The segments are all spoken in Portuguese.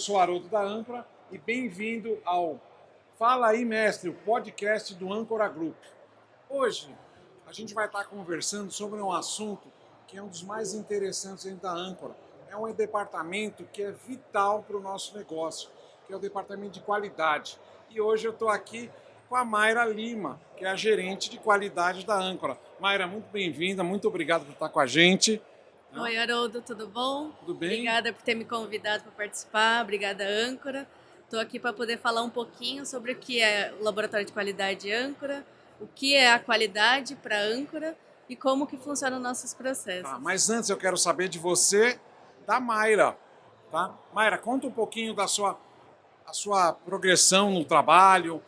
sou Haroldo da Âncora e bem-vindo ao Fala aí, Mestre, o podcast do Âncora Group. Hoje a gente vai estar conversando sobre um assunto que é um dos mais interessantes dentro da Âncora. É um departamento que é vital para o nosso negócio, que é o departamento de qualidade. E hoje eu estou aqui com a Mayra Lima, que é a gerente de qualidade da Âncora. Mayra, muito bem-vinda, muito obrigado por estar com a gente. Oi, Haroldo, tudo bom? Tudo bem? Obrigada por ter me convidado para participar, obrigada, Âncora. Estou aqui para poder falar um pouquinho sobre o que é o Laboratório de Qualidade Âncora, o que é a qualidade para Âncora e como que funcionam nossos processos. Tá, mas antes eu quero saber de você, da Mayra. Tá? Mayra, conta um pouquinho da sua progressão no trabalho,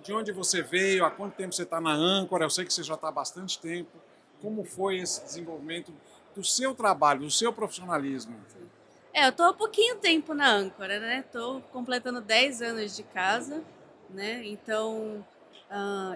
de onde você veio, há quanto tempo você está na Âncora, eu sei que você já está há bastante tempo. Como foi esse desenvolvimento do seu trabalho, do seu profissionalismo? Eu tô há pouquinho tempo na Âncora, né? Tô completando 10 anos de casa, né? Então,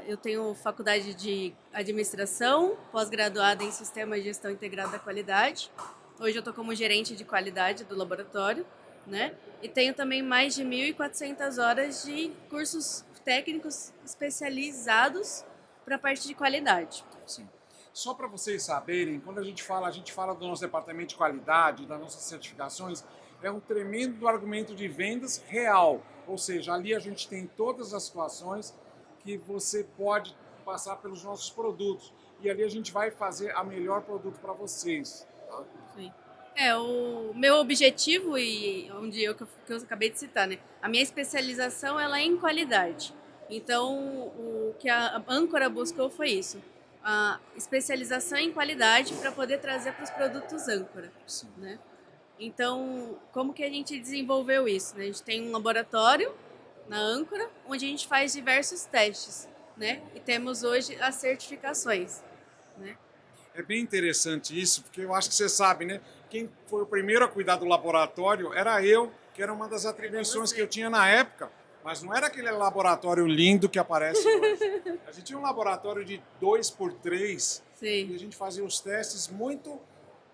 eu tenho faculdade de administração, pós-graduada em Sistema de Gestão Integrada da Qualidade. Hoje eu tô como gerente de qualidade do laboratório, né? E tenho também mais de 1.400 horas de cursos técnicos especializados para a parte de qualidade. Sim. Só para vocês saberem, quando a gente fala do nosso departamento de qualidade, das nossas certificações, é um tremendo argumento de vendas real. Ou seja, ali a gente tem todas as situações que você pode passar pelos nossos produtos. E ali a gente vai fazer a melhor produto para vocês. Tá? Sim. O meu objetivo e que eu acabei de citar, né? A minha especialização ela é em qualidade. Então, o que a Âncora buscou foi isso. A especialização em qualidade para poder trazer para os produtos Âncora, Sim. né? Então, como que a gente desenvolveu isso? Né? A gente tem um laboratório na Âncora, onde a gente faz diversos testes, né? E temos hoje as certificações, né? É bem interessante isso, porque eu acho que você sabe, né? Quem foi o primeiro a cuidar do laboratório era eu, que era uma das atribuições que eu tinha na época, mas não era aquele laboratório lindo que aparece hoje. A gente tinha um laboratório de 2x3 e a gente fazia os testes muito,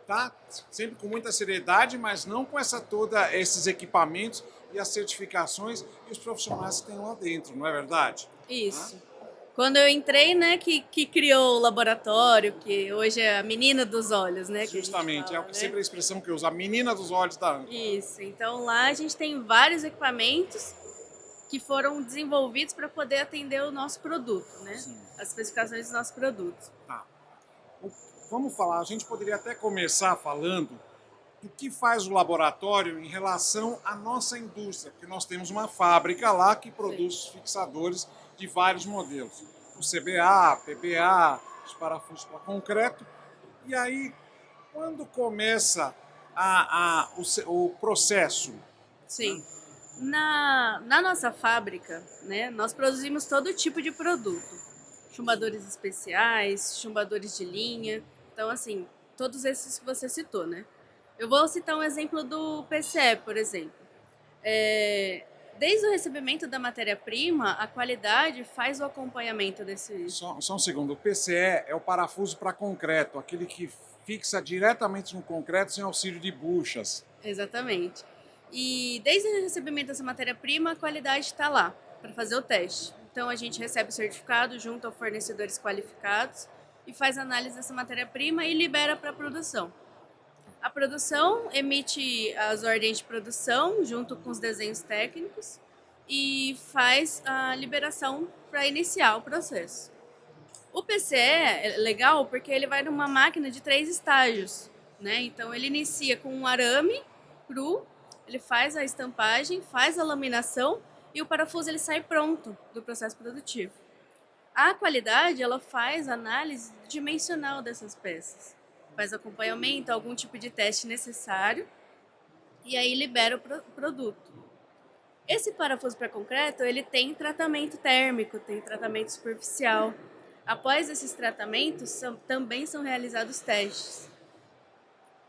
tá? Sempre com muita seriedade, mas não com esses equipamentos e as certificações e os profissionais que tem lá dentro, não é verdade? Isso. Quando eu entrei, né, que criou o laboratório, que hoje é a menina dos olhos, né? Justamente, fala, é sempre a expressão que eu uso, a menina dos olhos da Âncora. Isso, então lá a gente tem vários equipamentos que foram desenvolvidos para poder atender o nosso produto, né? Sim. As especificações dos nossos produtos. Tá. Vamos falar, a gente poderia até começar falando do que faz o laboratório em relação à nossa indústria, porque nós temos uma fábrica lá que produz os fixadores de vários modelos. O CBA, PBA, os parafusos para concreto. E aí, quando começa o processo? Sim. Na nossa fábrica, né, nós produzimos todo tipo de produto. Chumbadores especiais, chumbadores de linha. Então, assim, todos esses que você citou, né? Eu vou citar um exemplo do PCE, por exemplo. Desde o recebimento da matéria-prima, a qualidade faz o acompanhamento desse... Só um segundo. O PCE é o parafuso para concreto, aquele que fixa diretamente no concreto sem auxílio de buchas. Exatamente. E desde o recebimento dessa matéria-prima, a qualidade está lá para fazer o teste. Então, a gente recebe o certificado junto a fornecedores qualificados e faz análise dessa matéria-prima e libera para a produção. A produção emite as ordens de produção junto com os desenhos técnicos e faz a liberação para iniciar o processo. O PCE é legal porque ele vai numa máquina de 3 estágios, né? Então ele inicia com um arame cru, ele faz a estampagem, faz a laminação e o parafuso ele sai pronto do processo produtivo. A qualidade ela faz análise dimensional dessas peças, faz acompanhamento, algum tipo de teste necessário e aí libera o produto. Esse parafuso para concreto ele tem tratamento térmico, tem tratamento superficial. Após esses tratamentos, também são realizados testes.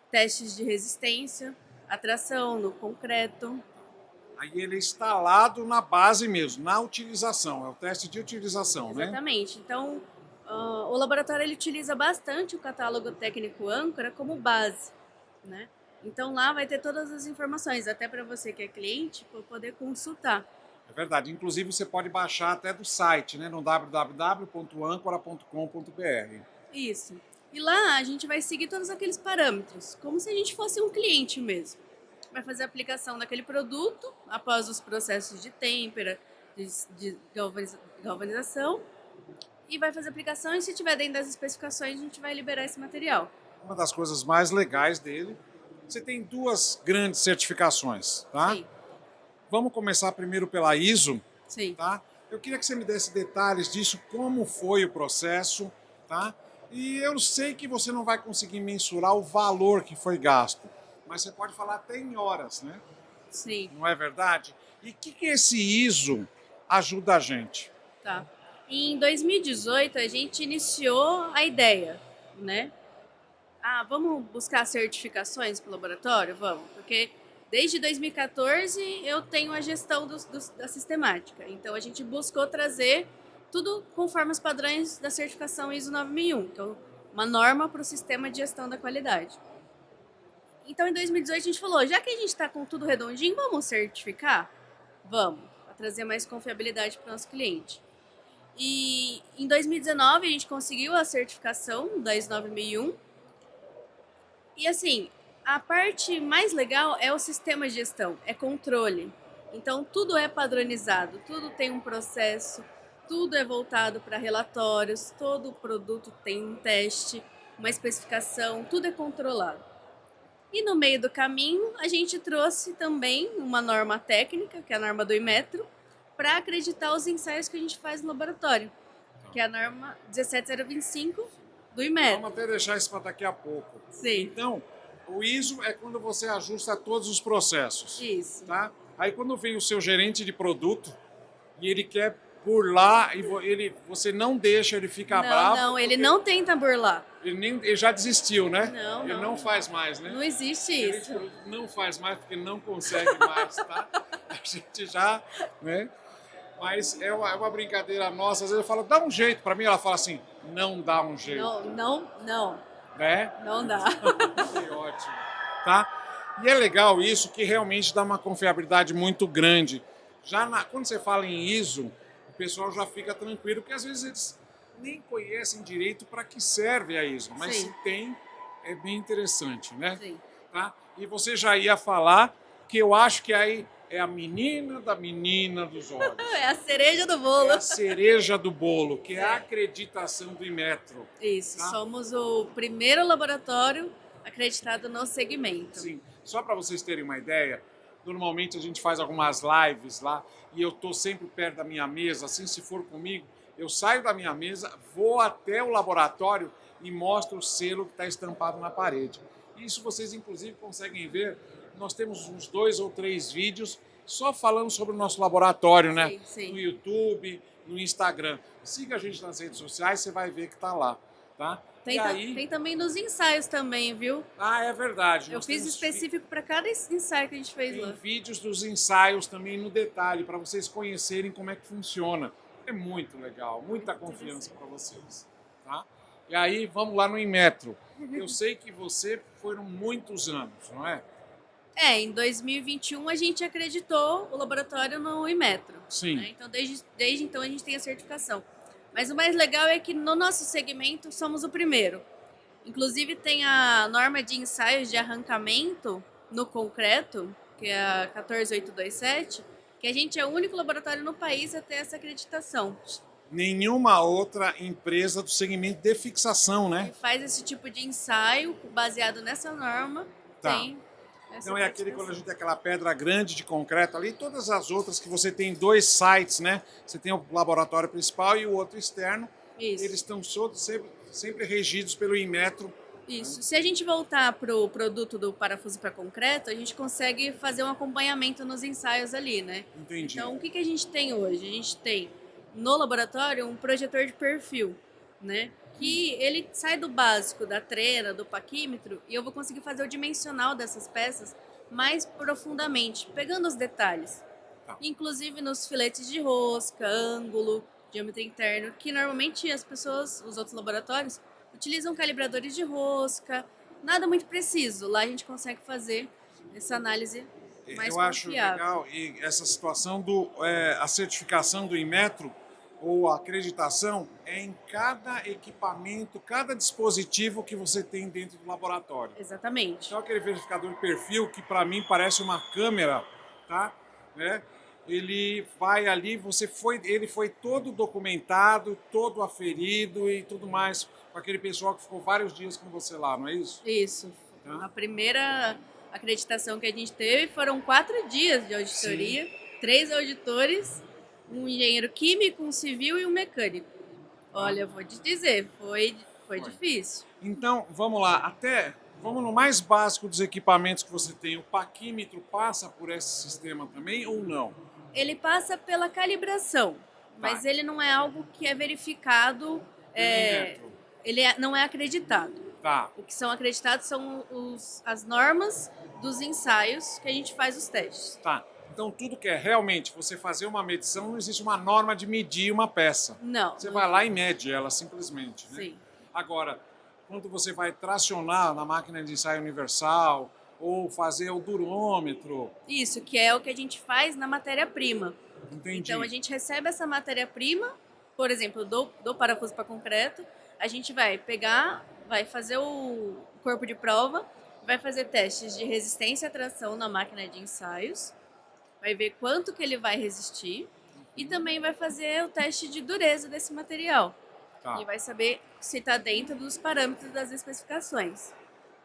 Testes de resistência, atração no concreto. Aí ele é instalado na base mesmo, na utilização, é o teste de utilização, né? Exatamente. Então, o laboratório ele utiliza bastante o catálogo técnico Âncora como base, né? Então lá vai ter todas as informações, até para você que é cliente, para poder consultar. É verdade. Inclusive, você pode baixar até do site, né? No www.ancora.com.br. Isso. E lá a gente vai seguir todos aqueles parâmetros, como se a gente fosse um cliente mesmo. Vai fazer a aplicação daquele produto após os processos de têmpera, de galvanização, e vai fazer a aplicação e se tiver dentro das especificações a gente vai liberar esse material. Uma das coisas mais legais dele, você tem duas grandes certificações, tá? Sim, Vamos começar primeiro pela ISO, sim. tá? Eu queria que você me desse detalhes disso, como foi o processo, tá? E eu sei que você não vai conseguir mensurar o valor que foi gasto, mas você pode falar até em horas, né? Sim, Não é verdade? E o que esse ISO ajuda a gente? tá. Em 2018 a gente iniciou a ideia, né? Ah, vamos buscar certificações para o laboratório? Vamos, porque desde 2014 eu tenho a gestão da sistemática. Então a gente buscou trazer tudo conforme os padrões da certificação ISO 9001, que é uma norma para o sistema de gestão da qualidade. Então em 2018 a gente falou, já que a gente está com tudo redondinho, vamos certificar? Vamos, para trazer mais confiabilidade para o nosso cliente. E em 2019 a gente conseguiu a certificação da ISO 9001. E assim, a parte mais legal é o sistema de gestão, é controle. Então tudo é padronizado, tudo tem um processo, tudo é voltado para relatórios, todo produto tem um teste, uma especificação, tudo é controlado. E no meio do caminho, a gente trouxe também uma norma técnica, que é a norma do Inmetro, para acreditar os ensaios que a gente faz no laboratório, que é a norma 17025 do Inmetro. Vamos até deixar isso para daqui a pouco. Sim. Então, o ISO é quando você ajusta todos os processos. Isso. Tá? Aí quando vem o seu gerente de produto e ele quer burlar, e você não deixa ele ficar bravo. Não, ele não tenta burlar. Ele já desistiu, né? Não, ele não faz mais, né? Não existe isso. Ele não faz mais porque não consegue mais, tá? A gente já, né? Mas é uma brincadeira nossa. Às vezes eu falo, dá um jeito. Para mim ela fala assim, não dá um jeito. Não. Né? Não dá. Que ótimo, tá? E é legal isso, que realmente dá uma confiabilidade muito grande. Quando você fala em ISO, o pessoal já fica tranquilo, porque às vezes eles nem conhecem direito para que serve a ISO, mas Sim. se tem, é bem interessante, né? Sim. Tá? E você já ia falar que eu acho que aí é a menina da menina dos olhos. É a cereja do bolo. É a cereja do bolo, que é a acreditação do Inmetro. Isso, tá? somos o primeiro laboratório acreditado no segmento. Sim, só para vocês terem uma ideia, normalmente a gente faz algumas lives lá e eu estou sempre perto da minha mesa, assim, se for comigo, eu saio da minha mesa, vou até o laboratório e mostro o selo que está estampado na parede. Isso vocês, inclusive, conseguem ver. Nós temos uns 2 ou 3 vídeos só falando sobre o nosso laboratório, né? Sim, sim. No YouTube, no Instagram. Siga a gente nas redes sociais, você vai ver que está lá, tá? Tem também nos ensaios também, viu? Ah, é verdade. Eu fiz específico para cada ensaio que a gente fez Tem lá. vídeos dos ensaios também no detalhe, para vocês conhecerem como é que funciona. É muito legal, muita confiança para vocês. Tá? E aí, vamos lá no Inmetro. Eu sei que você foram muitos anos, não é? Em 2021 a gente acreditou o laboratório no Inmetro. Sim. Né? Então, desde então a gente tem a certificação. Mas o mais legal é que no nosso segmento somos o primeiro. Inclusive tem a norma de ensaios de arrancamento no concreto, que é a 14827, que a gente é o único laboratório no país a ter essa acreditação. Nenhuma outra empresa do segmento de fixação, né? Que faz esse tipo de ensaio baseado nessa norma, Tá. tem essa Então é aquele certificação. quando a gente tem aquela pedra grande de concreto ali, todas as outras que você tem 2 sites, né? Você tem o laboratório principal e o outro externo. Isso. Eles estão sempre regidos pelo Inmetro. Isso. Se a gente voltar para o produto do parafuso para concreto, a gente consegue fazer um acompanhamento nos ensaios ali, né? Entendi. Então, o que a gente tem hoje? A gente tem no laboratório um projetor de perfil, né? Que ele sai do básico, da trena, do paquímetro, e eu vou conseguir fazer o dimensional dessas peças mais profundamente, pegando os detalhes. Tá. Inclusive nos filetes de rosca, ângulo, diâmetro interno, que normalmente as pessoas, os outros laboratórios, utilizam calibradores de rosca, nada muito preciso. Lá a gente consegue fazer essa análise mais Eu acho confiável. legal e essa situação a certificação do Inmetro ou a acreditação é em cada equipamento, cada dispositivo que você tem dentro do laboratório. Exatamente. Então aquele verificador de perfil que para mim parece uma câmera, tá? Né? Ele vai ali, ele foi todo documentado, todo aferido e tudo mais com aquele pessoal que ficou vários dias com você lá, não é isso? Isso. Tá? A primeira acreditação que a gente teve foram 4 dias de auditoria, Sim. 3 auditores, um engenheiro químico, um civil e um mecânico. Olha, vou te dizer, foi difícil. Então, vamos lá, vamos no mais básico dos equipamentos que você tem. O paquímetro passa por esse sistema também ou não? Ele passa pela calibração, mas ele não é algo que é verificado, Inmetro. não é acreditado. Tá. O que são acreditados são as normas dos ensaios que a gente faz os testes. Tá. Então, tudo que é realmente você fazer uma medição, não existe uma norma de medir uma peça. Não. Você vai lá e mede ela simplesmente. Né? Sim. Agora, quando você vai tracionar na máquina de ensaio universal ou fazer o durômetro. Isso, que é o que a gente faz na matéria-prima. Entendi. Então, a gente recebe essa matéria-prima, por exemplo, do parafuso para concreto, a gente vai pegar, vai fazer o corpo de prova, vai fazer testes de resistência à tração na máquina de ensaios, vai ver quanto que ele vai resistir e também vai fazer o teste de dureza desse material. Tá. E vai saber se está dentro dos parâmetros das especificações.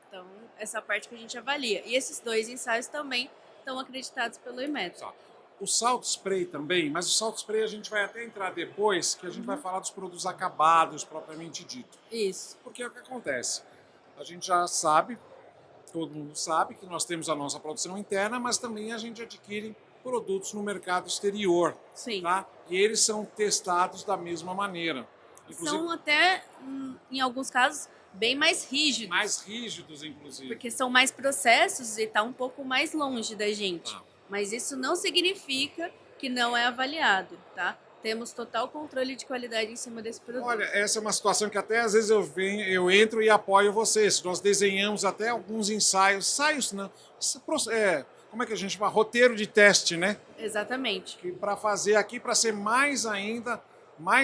Então, essa parte que a gente avalia. E esses 2 ensaios também estão acreditados pelo Inmetro. Tá. O salt spray também, mas o salt spray a gente vai até entrar depois, que a gente vai falar dos produtos acabados, propriamente dito. Isso. Porque é o que acontece. A gente já sabe, todo mundo sabe, que nós temos a nossa produção interna, mas também a gente adquire produtos no mercado exterior. Sim. Tá? E eles são testados da mesma maneira. Inclusive, são até, em alguns casos, bem mais rígidos. Mais rígidos, inclusive. Porque são mais processos e está um pouco mais longe da gente. Ah. Mas isso não significa que não é avaliado, tá? Temos total controle de qualidade em cima desse produto. Olha, essa é uma situação que até às vezes eu entro e apoio vocês. Nós desenhamos até alguns ensaios não. Como é que a gente chama? Roteiro de teste, né? Exatamente. Para fazer aqui, para ser mais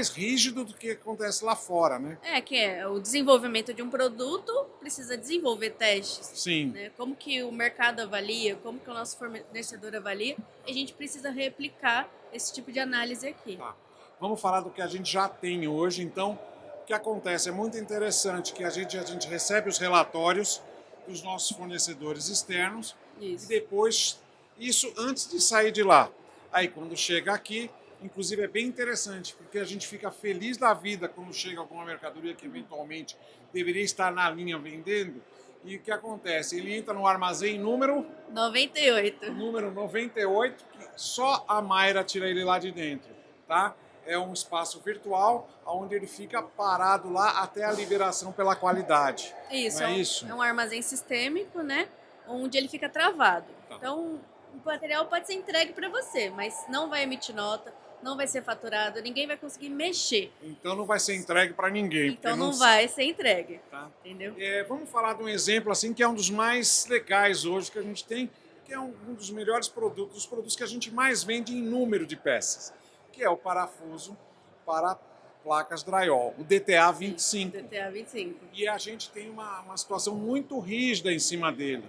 rígido do que acontece lá fora, né? Que é o desenvolvimento de um produto, precisa desenvolver testes. Sim. Né? Como que o mercado avalia, como que o nosso fornecedor avalia, e a gente precisa replicar esse tipo de análise aqui. Tá. Vamos falar do que a gente já tem hoje, então. O que acontece? É muito interessante que a gente recebe os relatórios dos nossos fornecedores externos. Isso. E depois, isso antes de sair de lá. Aí quando chega aqui, inclusive é bem interessante, porque a gente fica feliz da vida quando chega alguma mercadoria que eventualmente deveria estar na linha vendendo. E o que acontece? Ele entra no armazém número 98. Número 98, que só a Mayra tira ele lá de dentro, tá? É um espaço virtual onde ele fica parado lá até a liberação pela qualidade. Isso, não é isso? É um armazém sistêmico, né? Onde ele fica travado. Tá. Então, o material pode ser entregue para você, mas não vai emitir nota, não vai ser faturado, ninguém vai conseguir mexer. Então não vai ser entregue para ninguém. Então não vai ser entregue, tá? Entendeu? Vamos falar de um exemplo assim que é um dos mais legais hoje que a gente tem, que é um dos melhores produtos, os produtos que a gente mais vende em número de peças, que é o parafuso para placas drywall, o DTA 25. DTA 25. E a gente tem uma situação muito rígida em cima dele.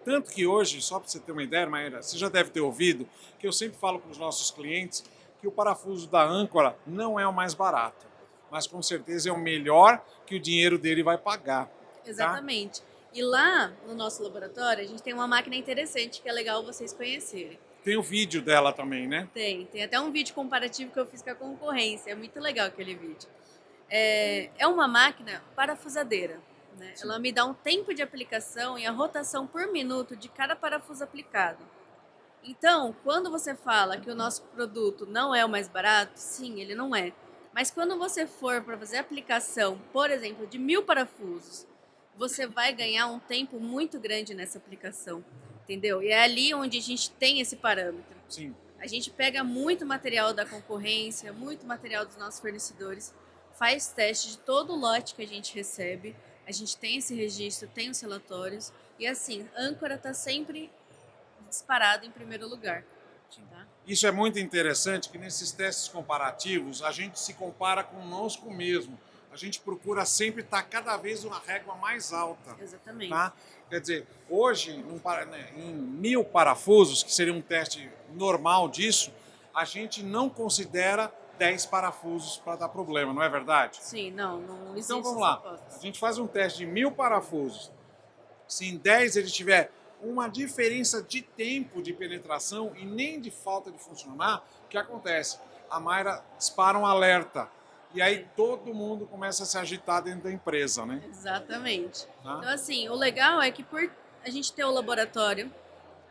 Tanto que hoje, só para você ter uma ideia, Maíra, você já deve ter ouvido, que eu sempre falo para os nossos clientes que o parafuso da âncora não é o mais barato, mas com certeza é o melhor que o dinheiro dele vai pagar. Exatamente. Tá? E lá no nosso laboratório, a gente tem uma máquina interessante que é legal vocês conhecerem. Tem o vídeo dela também, né? Tem até um vídeo comparativo que eu fiz com a concorrência, é muito legal aquele vídeo. É uma máquina parafusadeira. Né? Ela me dá um tempo de aplicação e a rotação por minuto de cada parafuso aplicado. Então, quando você fala que o nosso produto não é o mais barato, sim, ele não é. Mas quando você for para fazer a aplicação, por exemplo, de 1000 parafusos, você vai ganhar um tempo muito grande nessa aplicação, entendeu? E é ali onde a gente tem esse parâmetro. Sim. A gente pega muito material da concorrência, muito material dos nossos fornecedores, faz teste de todo o lote que a gente recebe, A gente tem esse registro, tem os relatórios. E assim, âncora está sempre disparado em primeiro lugar. Tá? Isso é muito interessante, que nesses testes comparativos a gente se compara conosco mesmo. A gente procura sempre estar cada vez uma régua mais alta. Exatamente. Tá? Quer dizer, hoje, em 1000 parafusos, que seria um teste normal disso, a gente não considera 10 parafusos para dar problema, não é verdade? Sim, não existe. Então vamos lá, a gente faz um teste de 1000 parafusos. Se em 10 ele tiver uma diferença de tempo de penetração e nem de falta de funcionar, o que acontece? A Mayra dispara um alerta. E aí todo mundo começa a se agitar dentro da empresa, né? Exatamente. Tá? Então, assim, o legal é que por a gente ter o laboratório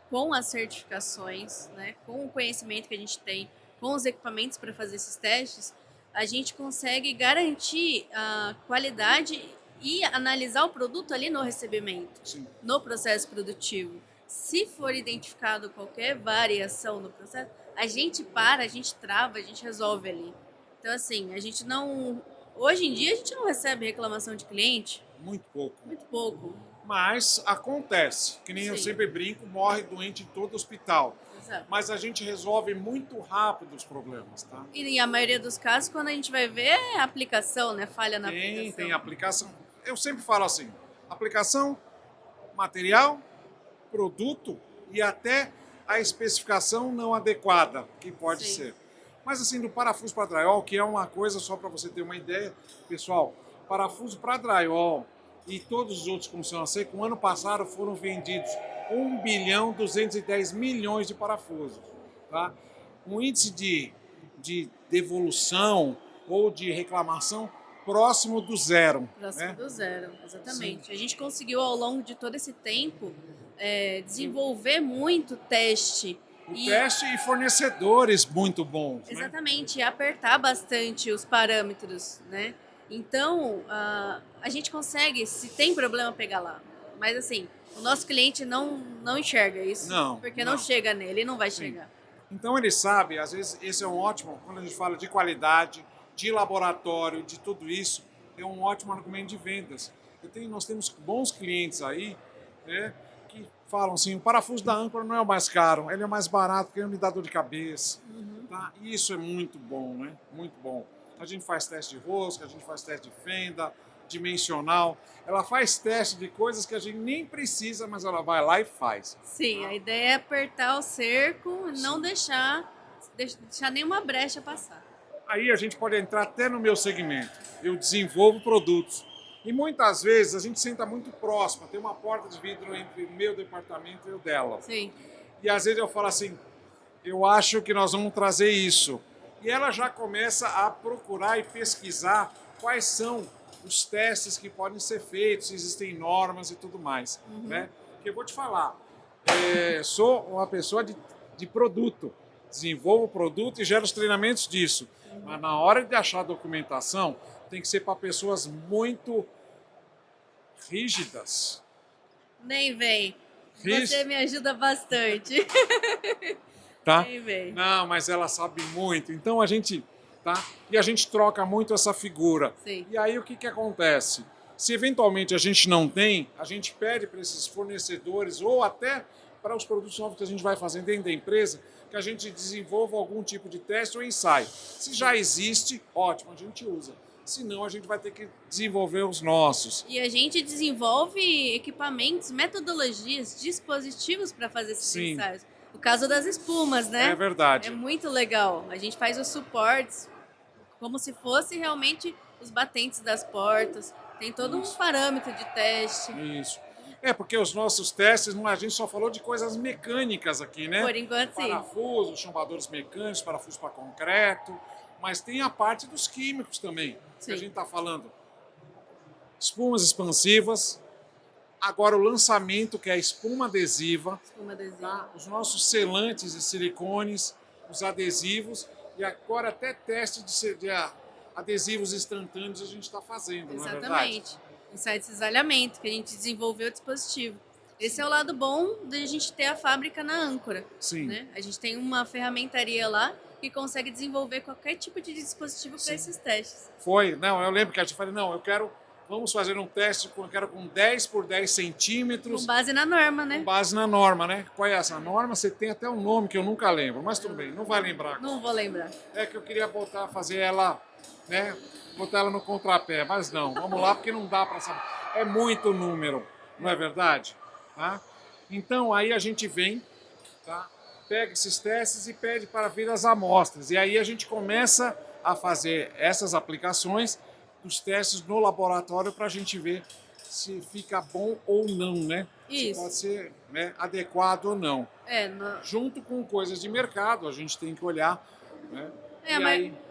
com as certificações, né, com o conhecimento que a gente tem, com os equipamentos para fazer esses testes, a gente consegue garantir a qualidade e analisar o produto ali no recebimento, Sim. no processo produtivo. Se for identificado qualquer variação no processo, a gente para, a gente trava, a gente resolve ali. Então, assim, a gente não... Hoje em dia, a gente não recebe reclamação de cliente. Muito pouco. Muito pouco. Mas acontece, que nem eu Sim. sempre brinco, morre doente em todo hospital. Exato. Mas a gente resolve muito rápido os problemas, tá? E a maioria dos casos, quando a gente vai ver, é a aplicação, né? Falha na aplicação. Tem aplicação. Eu sempre falo assim, aplicação, material, produto e até a especificação não adequada, que pode Sim. ser. Mas assim, do parafuso para drywall, que é uma coisa só para você ter uma ideia, pessoal, parafuso para drywall e todos os outros como funcionam seco, ano passado foram vendidos 1.210 bilhões de parafusos. Tá? Um índice de devolução ou de reclamação próximo do zero. Próximo né? do zero, exatamente. A gente conseguiu, ao longo de todo esse tempo, desenvolver muito teste. Teste e fornecedores muito bons. Exatamente, apertar bastante os parâmetros, né? Então, a gente consegue, se tem problema, pegar lá. Mas assim, o nosso cliente não enxerga isso, porque não chega nele, não vai chegar. Então ele sabe, às vezes esse é um ótimo, quando a gente fala de qualidade, de laboratório, de tudo isso, é um ótimo argumento de vendas. Nós temos bons clientes aí, né, que falam assim, o parafuso da âncora não é o mais caro, ele é mais barato porque ele me dá dor de cabeça. Tá? E isso é muito bom, né? Muito bom. A gente faz teste de rosca, a gente faz teste de fenda, dimensional. Ela faz teste de coisas que a gente nem precisa, mas ela vai lá e faz. Sim, a ideia é apertar o cerco e não deixar nenhuma brecha passar. Aí a gente pode entrar até no meu segmento. Eu desenvolvo produtos. E muitas vezes a gente senta muito próximo, tem uma porta de vidro entre o meu departamento e o dela. Sim. E às vezes eu falo assim, eu acho que nós vamos trazer isso. E ela já começa a procurar e pesquisar quais são os testes que podem ser feitos, se existem normas e tudo mais. Né? Porque eu vou te falar, sou uma pessoa de produto, desenvolvo produto e gero os treinamentos disso. Mas na hora de achar a documentação, tem que ser para pessoas muito rígidas. Nem vem. Você me ajuda bastante. Tá? Nem vem. Não, mas ela sabe muito. Então a gente, tá? E a gente troca muito essa figura. Sim. E aí o que acontece? Se eventualmente a gente não tem, a gente pede para esses fornecedores ou até para os produtos novos que a gente vai fazer dentro da empresa, que a gente desenvolva algum tipo de teste ou ensaio. Se já existe, ótimo, a gente usa. Senão a gente vai ter que desenvolver os nossos. E a gente desenvolve equipamentos, metodologias, dispositivos para fazer esses ensaios. O caso das espumas, né? É verdade. É muito legal. A gente faz os suportes como se fosse realmente os batentes das portas. Tem todo um parâmetro de teste. Isso. Porque os nossos testes, a gente só falou de coisas mecânicas aqui, né? Por enquanto, sim. Parafusos, chambadores mecânicos, parafusos para concreto, mas tem a parte dos químicos também, que a gente está falando. Espumas expansivas, agora o lançamento, que é a espuma adesiva. Espuma adesiva. Tá? Os nossos selantes e silicones, os adesivos, e agora até teste de adesivos instantâneos a gente está fazendo, não é verdade? Exatamente. Ensaio de cisalhamento, que a gente desenvolveu o dispositivo. Esse é o lado bom de a gente ter a fábrica na âncora. Sim. Né? A gente tem uma ferramentaria lá que consegue desenvolver qualquer tipo de dispositivo para esses testes. Eu lembro que a gente falou, não, eu quero vamos fazer um teste com 10 por 10 Com centímetros, base na norma, né? com base na norma, né? Qual é essa norma? Você tem até um nome que eu nunca lembro, mas tudo bem, não vai lembrar. Não vou lembrar. É que eu queria fazer ela, né? Botar ela no contrapé, mas não, vamos lá, porque não dá para saber. É muito número, não é verdade? Tá? Então aí a gente vem, tá? Pega esses testes e pede para vir as amostras. E aí a gente começa a fazer essas aplicações, os testes no laboratório para a gente ver se fica bom ou não, né? Se Isso. pode ser, né, adequado ou não. No... Junto com coisas de mercado, a gente tem que olhar, né?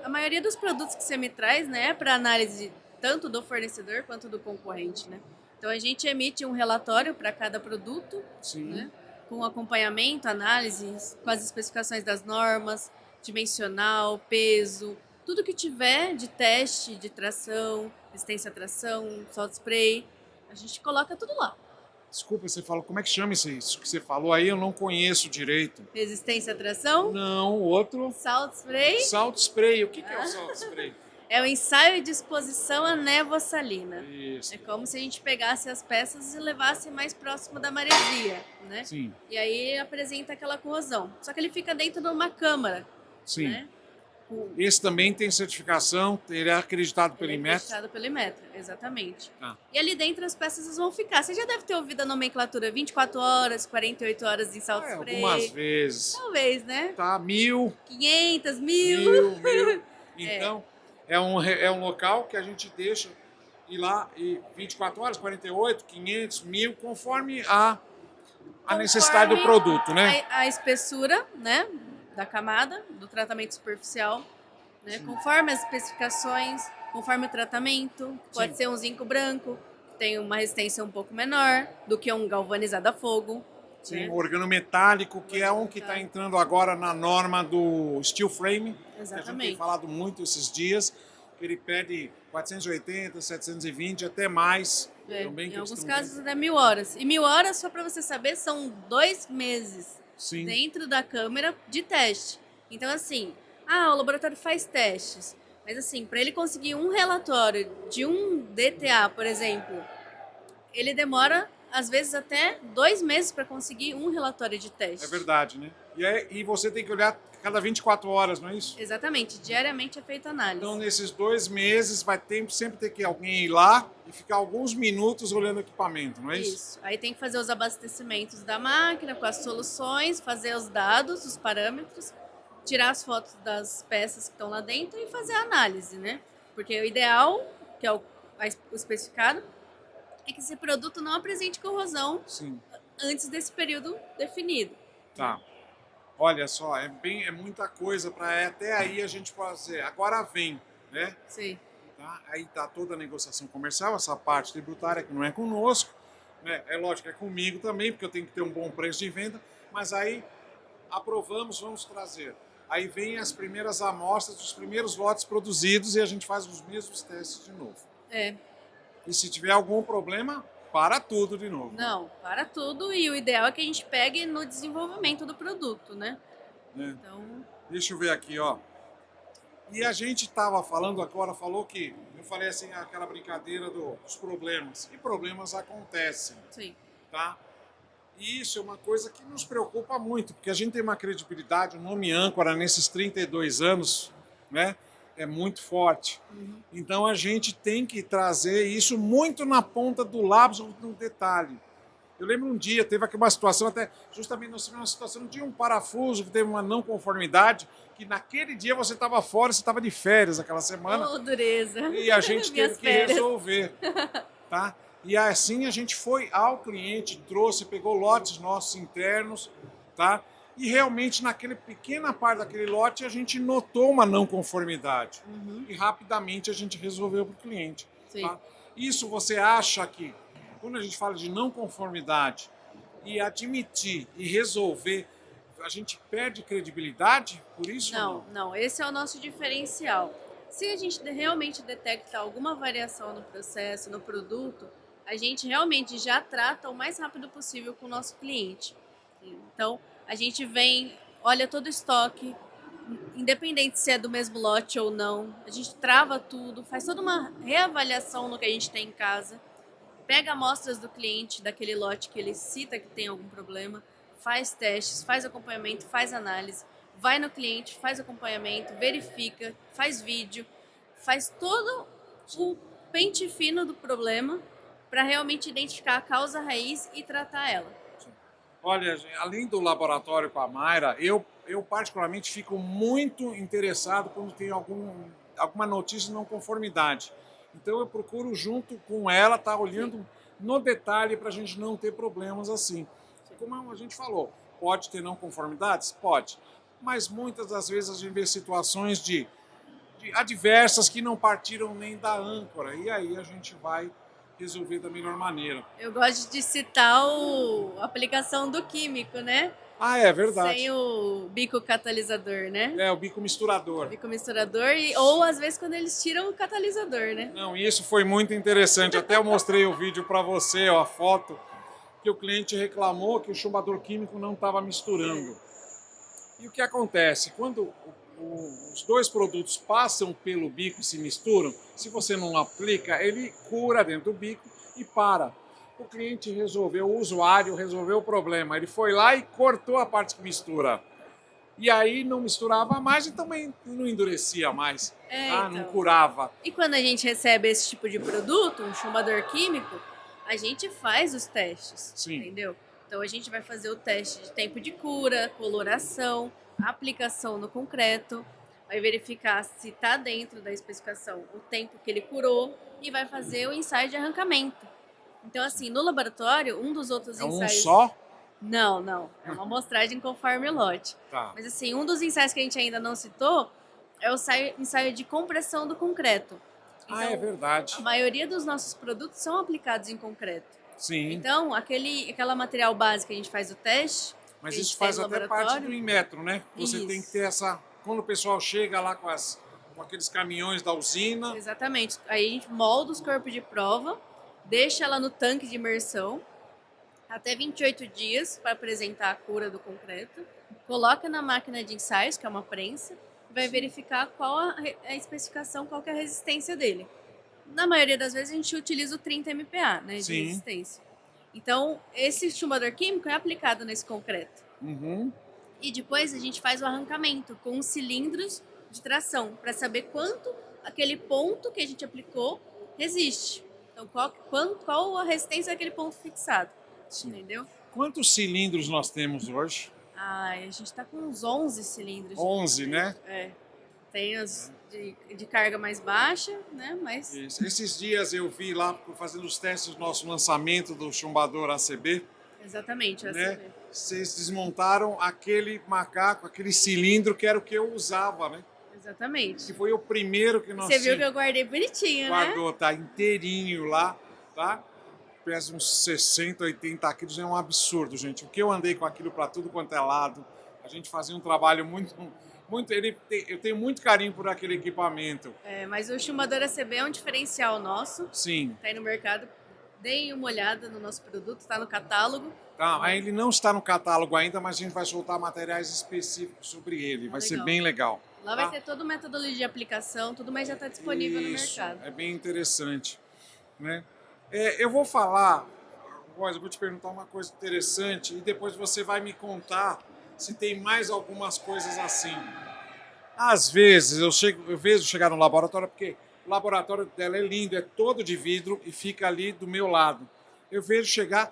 A maioria dos produtos que você me traz, né, é para análise tanto do fornecedor quanto do concorrente, né? Então a gente emite um relatório para cada produto, Sim. Né, com acompanhamento, análises, com as especificações das normas, dimensional, peso, tudo que tiver de teste de tração, resistência à tração, salt spray, a gente coloca tudo lá. Desculpa, você falou, como é que chama isso que você falou aí? Eu não conheço direito. Resistência à tração? Não, outro. Salt spray? Salt spray. O que é o salt spray? É o ensaio de exposição à névoa salina. Isso. É como se a gente pegasse as peças e levasse mais próximo da maresia, né? Sim. E aí apresenta aquela corrosão. Só que ele fica dentro de uma câmara. Sim. Né? Esse também tem certificação, ele é acreditado pelo Ele é Inmetro. acreditado pelo Inmetro, exatamente. Ah. E ali dentro as peças vão ficar. Você já deve ter ouvido a nomenclatura 24 horas, 48 horas em salt spray. Algumas vezes. Talvez, né? Tá, 1000. 500, 1000. 1000. Então, é um local que a gente deixa ir lá e 24 horas, 48, 500, 1000, conforme a necessidade do produto, né? A espessura, né, da camada, do tratamento superficial, né? Conforme as especificações, conforme o tratamento, pode Sim. ser um zinco branco, que tem uma resistência um pouco menor do que um galvanizado a fogo. Sim, né? organometálico, que é um que está entrando agora na norma do steel frame. Exatamente. Que a gente tem falado muito esses dias, que ele pede 480, 720, até mais. Também, em alguns casos até 1000 horas. E 1000 horas, só para você saber, são 2 meses Sim. dentro da câmera de teste. Então, assim, o laboratório faz testes. Mas, assim, para ele conseguir um relatório de um DTA, por exemplo, ele demora, às vezes, até 2 meses para conseguir um relatório de teste. É verdade, né? E você tem que olhar cada 24 horas, não é isso? Exatamente. Diariamente é feita análise. Então, nesses 2 meses, vai sempre ter que alguém ir lá e ficar alguns minutos olhando o equipamento, não é isso? Isso. Aí tem que fazer os abastecimentos da máquina com as soluções, fazer os dados, os parâmetros, tirar as fotos das peças que estão lá dentro e fazer a análise, né? Porque o ideal, que é o especificado, é que esse produto não apresente corrosão Sim. antes desse período definido. Tá. Olha só, é muita coisa para até aí a gente fazer. Agora vem, né? Sim. Tá? Aí tá toda a negociação comercial, essa parte tributária que não é conosco, né? É lógico, é comigo também, porque eu tenho que ter um bom preço de venda, mas aí aprovamos, vamos trazer. Aí vem as primeiras amostras dos primeiros lotes produzidos e a gente faz os mesmos testes de novo. E se tiver algum problema, para tudo de novo. Não, para tudo, e o ideal é que a gente pegue no desenvolvimento do produto, né? Então... Deixa eu ver aqui, ó. E a gente estava falando agora, eu falei assim, aquela brincadeira dos problemas. E problemas acontecem. Sim. Tá? E isso é uma coisa que nos preocupa muito, porque a gente tem uma credibilidade, um nome âncora nesses 32 anos, né? É muito forte. Uhum. Então a gente tem que trazer isso muito na ponta do lápis, no detalhe. Eu lembro um dia, teve aqui uma situação, até justamente nós tivemos uma situação de um parafuso que teve uma não conformidade, que naquele dia você estava fora, você estava de férias aquela semana. Oh, dureza. E a gente teve que férias. resolver. Tá? E assim a gente foi ao cliente, pegou lotes nossos internos, tá? E realmente naquela pequena parte daquele lote a gente notou uma não conformidade. Uhum. E rapidamente a gente resolveu para o cliente. Sim. Tá? Isso você acha que, quando a gente fala de não conformidade e admitir e resolver, a gente perde credibilidade por isso? Não. Esse é o nosso diferencial. Se a gente realmente detecta alguma variação no processo, no produto, a gente realmente já trata o mais rápido possível com o nosso cliente. Então, a gente olha todo o estoque, independente se é do mesmo lote ou não, a gente trava tudo, faz toda uma reavaliação no que a gente tem em casa, pega amostras do cliente, daquele lote que ele cita que tem algum problema, faz testes, faz acompanhamento, faz análise, vai no cliente, faz acompanhamento, verifica, faz vídeo, faz todo o pente fino do problema para realmente identificar a causa raiz e tratar ela. Olha, além do laboratório com a Mayra, eu particularmente fico muito interessado quando tem alguma notícia de não conformidade. Então eu procuro junto com ela estar olhando no detalhe para a gente não ter problemas assim. Como a gente falou, pode ter não conformidades? Pode. Mas muitas das vezes a gente vê situações de adversas que não partiram nem da âncora. E aí a gente vai resolver da melhor maneira. Eu gosto de citar a aplicação do químico, né? Ah, é verdade. Sem o bico catalisador, né? É, o bico misturador. Bico misturador, ou às vezes quando eles tiram o catalisador, né? Não, isso foi muito interessante. Até eu mostrei o vídeo para você, ó, a foto, que o cliente reclamou que o chumbador químico não estava misturando. E o que acontece? Quando os dois produtos passam pelo bico e se misturam, se você não aplica, ele cura dentro do bico e para. O cliente resolveu, o usuário resolveu o problema. Ele foi lá e cortou a parte que mistura. E aí não misturava mais e também não endurecia mais. Então. Não curava. E quando a gente recebe esse tipo de produto, um chumbador químico, a gente faz os testes, Sim. Entendeu? Então a gente vai fazer o teste de tempo de cura, coloração, aplicação no concreto, vai verificar se está dentro da especificação o tempo que ele curou e vai fazer o ensaio de arrancamento. Então, assim, no laboratório, um dos outros ensaios... É um só? Não. É uma amostragem conforme o lote. Tá. Mas, assim, um dos ensaios que a gente ainda não citou é o ensaio de compressão do concreto. Então, é verdade. A maioria dos nossos produtos são aplicados em concreto. Sim. Então, aquela material base que a gente faz o teste... Mas isso faz até parte do Inmetro, né? Você Isso. tem que ter essa... Quando o pessoal chega lá com aqueles caminhões da usina... Exatamente. Aí a gente molda os corpos de prova, deixa ela no tanque de imersão até 28 dias para apresentar a cura do concreto, coloca na máquina de ensaios, que é uma prensa, vai verificar qual a especificação, qual que é a resistência dele. Na maioria das vezes a gente utiliza o 30 MPa, né, de Sim. resistência. Então, esse chumbador químico é aplicado nesse concreto. Uhum. E depois a gente faz o arrancamento com os cilindros de tração, para saber quanto aquele ponto que a gente aplicou resiste. Então, qual a resistência daquele ponto fixado. Sim. Entendeu? Quantos cilindros nós temos hoje? A gente está com uns 11 cilindros. 11, né? É. Tem os de carga mais baixa, né? Mas... Isso. Esses dias eu vi lá, fazendo os testes do nosso lançamento do chumbador ACB. Exatamente, né? Vocês desmontaram aquele macaco, aquele cilindro que era o que eu usava, né? Exatamente. Que foi o primeiro que nós Você viu que eu guardei bonitinho, guardou, né? Tá inteirinho lá, tá? Pesa uns 60, 80 quilos, é um absurdo, gente. O que eu andei com aquilo para tudo quanto é lado, a gente fazia um trabalho muito... eu tenho muito carinho por aquele equipamento. Mas o chumbador ACB é um diferencial nosso. Sim. Tá aí no mercado. Deem uma olhada no nosso produto, está no catálogo. Tá, ele não está no catálogo ainda, mas a gente vai soltar materiais específicos sobre ele. Vai ser bem legal. Lá vai ter toda a metodologia de aplicação, tudo mais já está disponível no mercado. É bem interessante, né? Eu vou falar, Rosa, eu vou te perguntar uma coisa interessante e depois você vai me contar se tem mais algumas coisas assim. Às vezes eu vejo chegar no laboratório, porque o laboratório dela é lindo, é todo de vidro e fica ali do meu lado. Eu vejo chegar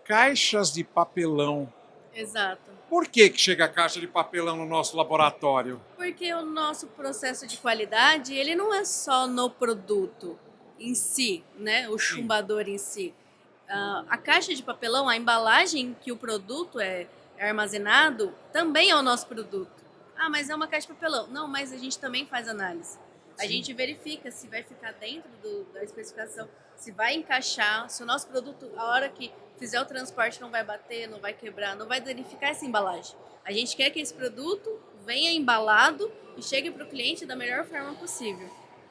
caixas de papelão. Exato. Por que chega caixa de papelão no nosso laboratório? Porque o nosso processo de qualidade, ele não é só no produto em si, né? O chumbador em si. A caixa de papelão, a embalagem que o produto é armazenado, também é o nosso produto. Mas é uma caixa de papelão. Não, mas a gente também faz análise. A gente verifica se vai ficar dentro da especificação, se vai encaixar, se o nosso produto, a hora que fizer o transporte, não vai bater, não vai quebrar, não vai danificar essa embalagem. A gente quer que esse produto venha embalado e chegue para o cliente da melhor forma possível.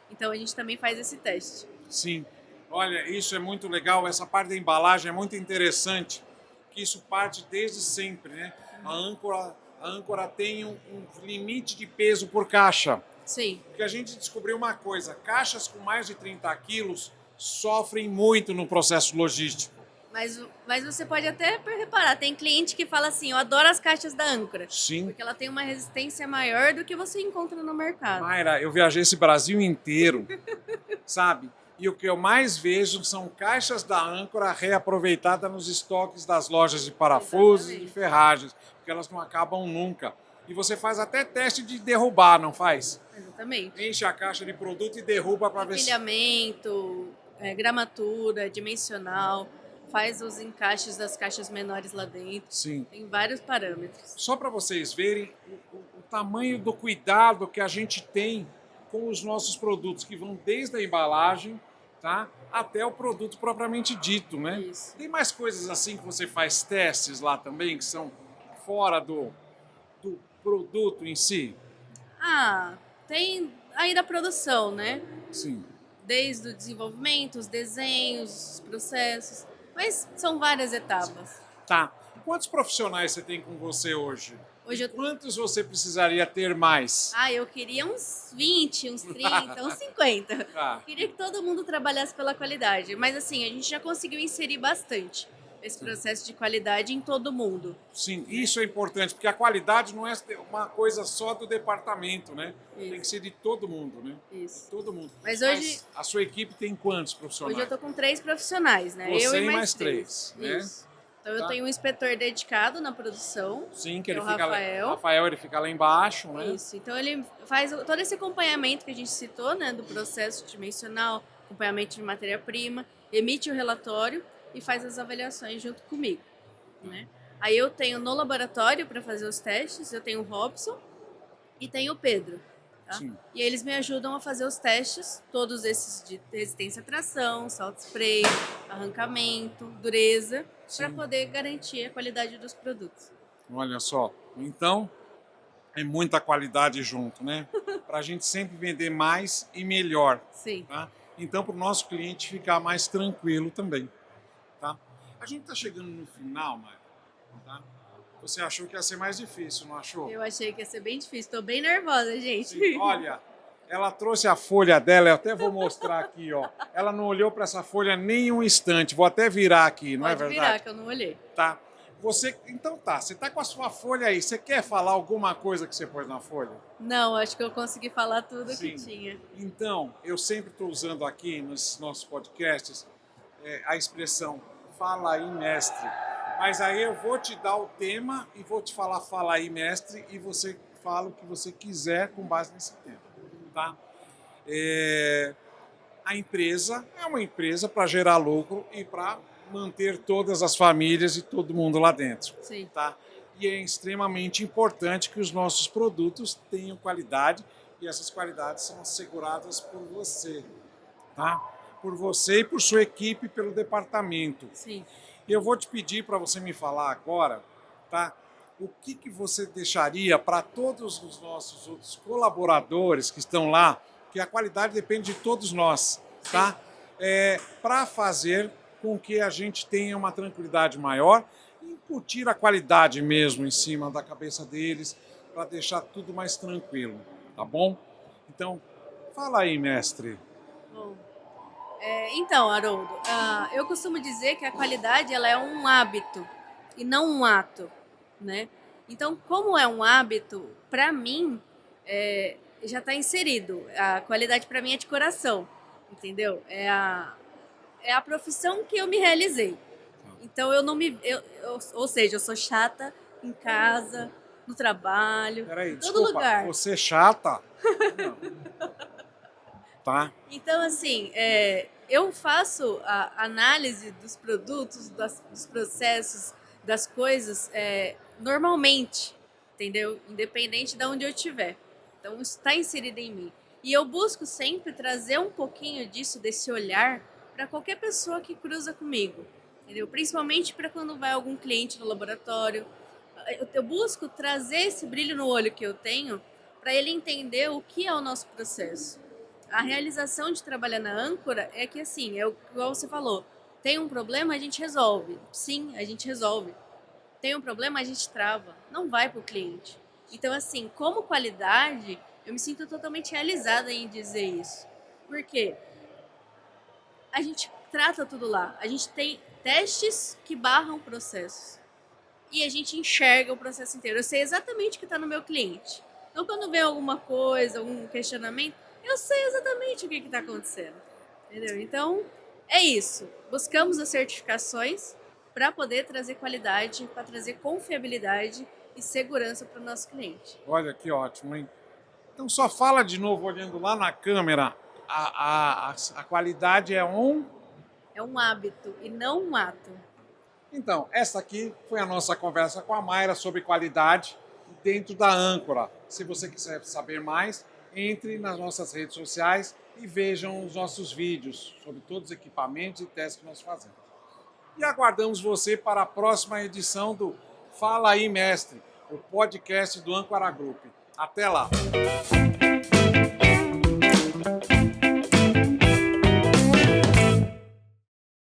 Então a gente também faz esse teste. Sim. Olha, isso é muito legal, essa parte da embalagem é muito interessante, que isso parte desde sempre, né? A âncora a âncora tem um limite de peso por caixa. Sim. Porque a gente descobriu uma coisa, caixas com mais de 30 quilos sofrem muito no processo logístico. Mas você pode até reparar, tem cliente que fala assim, eu adoro as caixas da âncora. Sim. Porque ela tem uma resistência maior do que você encontra no mercado. Mayra, eu viajei esse Brasil inteiro, sabe? E o que eu mais vejo são caixas da âncora reaproveitadas nos estoques das lojas de parafusos e de Exatamente. ferragens, porque elas não acabam nunca. E você faz até teste de derrubar, não faz? Exatamente. Enche a caixa de produto e derruba para ver se... Empilhamento, gramatura, dimensional, faz os encaixes das caixas menores lá dentro. Sim. Tem vários parâmetros. Só para vocês verem o tamanho do cuidado que a gente tem com os nossos produtos, que vão desde a embalagem, tá, até o produto propriamente dito, né? Isso. Tem mais coisas assim que você faz testes lá também, que são fora do produto em si? Ah, tem aí da produção, né? Sim. Desde o desenvolvimento, os desenhos, os processos. Mas são várias etapas. Tá. Quantos profissionais você tem com você hoje? Hoje eu... Quantos você precisaria ter mais? eu queria uns 20, uns 30, uns 50. Tá. Queria que todo mundo trabalhasse pela qualidade. Mas assim, a gente já conseguiu inserir bastante esse processo de qualidade em todo mundo. Sim, isso é importante, porque a qualidade não é uma coisa só do departamento, né? Isso. Tem que ser de todo mundo, né? Isso. Todo mundo. Mas hoje... a sua equipe tem quantos profissionais? Hoje eu tô com 3 profissionais, né? Você eu e mais três. né? Isso. Então eu Tá. tenho um inspetor dedicado na produção. Sim, que ele é o fica Rafael. Rafael, ele fica lá embaixo, né? Isso. Então ele faz todo esse acompanhamento que a gente citou, né? Do processo dimensional, acompanhamento de matéria-prima, emite o relatório e faz as avaliações junto comigo, né? Aí eu tenho no laboratório para fazer os testes, eu tenho o Robson e tenho o Pedro. Tá? Sim. E eles me ajudam a fazer os testes, todos esses de resistência à tração, salt spray, arrancamento, dureza, para poder garantir a qualidade dos produtos. Olha só, então é muita qualidade junto, né? Para a gente sempre vender mais e melhor. Sim. Tá? Então, para o nosso cliente ficar mais tranquilo também. Tá? A gente está chegando no final, Maia. Tá? Você achou que ia ser mais difícil, não achou? Eu achei que ia ser bem difícil, estou bem nervosa, gente. Sim. Olha, ela trouxe a folha dela, eu até vou mostrar aqui, ó. Ela não olhou para essa folha nem um instante. Vou até virar aqui, não é Pode verdade? virar, que eu não olhei. Tá. Então tá, você tá com a sua folha aí. Você quer falar alguma coisa que você pôs na folha? Não, acho que eu consegui falar tudo Sim. que tinha. Então, eu sempre estou usando aqui nos nossos podcasts a expressão fala aí, mestre. Mas aí eu vou te dar o tema e vou te falar fala aí, mestre, e você fala o que você quiser com base nesse tema. Tá? A empresa é uma empresa para gerar lucro e para manter todas as famílias e todo mundo lá dentro. Sim. Tá? E é extremamente importante que os nossos produtos tenham qualidade e essas qualidades são asseguradas por você, tá? Por você e por sua equipe, pelo departamento. Sim. Eu vou te pedir para você me falar agora, tá? O que você deixaria para todos os nossos outros colaboradores que estão lá, que a qualidade depende de todos nós, tá? Para fazer com que a gente tenha uma tranquilidade maior e incutir a qualidade mesmo em cima da cabeça deles, para deixar tudo mais tranquilo, tá bom? Então, fala aí, mestre. Bom, então, Haroldo, eu costumo dizer que a qualidade ela é um hábito e não um ato, né? Então, como é um hábito, para mim, já está inserido. A qualidade para mim é de coração, entendeu? É a profissão que eu me realizei. Então, eu não me... ou seja, eu sou chata em casa, no trabalho, Peraí, em todo desculpa, lugar. você é chata? Não. Tá? Então, assim, eu faço a análise dos produtos, dos processos, das coisas normalmente, entendeu? Independente de onde eu estiver. Então, isso está inserido em mim. E eu busco sempre trazer um pouquinho disso, desse olhar, para qualquer pessoa que cruza comigo, entendeu? Principalmente para quando vai algum cliente no laboratório. Eu busco trazer esse brilho no olho que eu tenho para ele entender o que é o nosso processo. A realização de trabalhar na âncora é que, assim, igual você falou, tem um problema, a gente resolve. Sim, a gente resolve. tem um problema, a gente trava, não vai para o cliente. Então, assim, como qualidade, eu me sinto totalmente realizada em dizer isso. Por quê? A gente trata tudo lá. A gente tem testes que barram processos. E a gente enxerga o processo inteiro. Eu sei exatamente o que está no meu cliente. Então, quando vem alguma coisa, algum questionamento, eu sei exatamente o que está acontecendo. Entendeu? Então, é isso. Buscamos as certificações para poder trazer qualidade, para trazer confiabilidade e segurança para o nosso cliente. Olha que ótimo, hein? Então só fala de novo, olhando lá na câmera, a qualidade é um... É um hábito e não um ato. Então, essa aqui foi a nossa conversa com a Mayra sobre qualidade dentro da Âncora. Se você quiser saber mais, entre nas nossas redes sociais e vejam os nossos vídeos sobre todos os equipamentos e testes que nós fazemos. E aguardamos você para a próxima edição do Fala aí, Mestre, o podcast do Âncora Group. Até lá!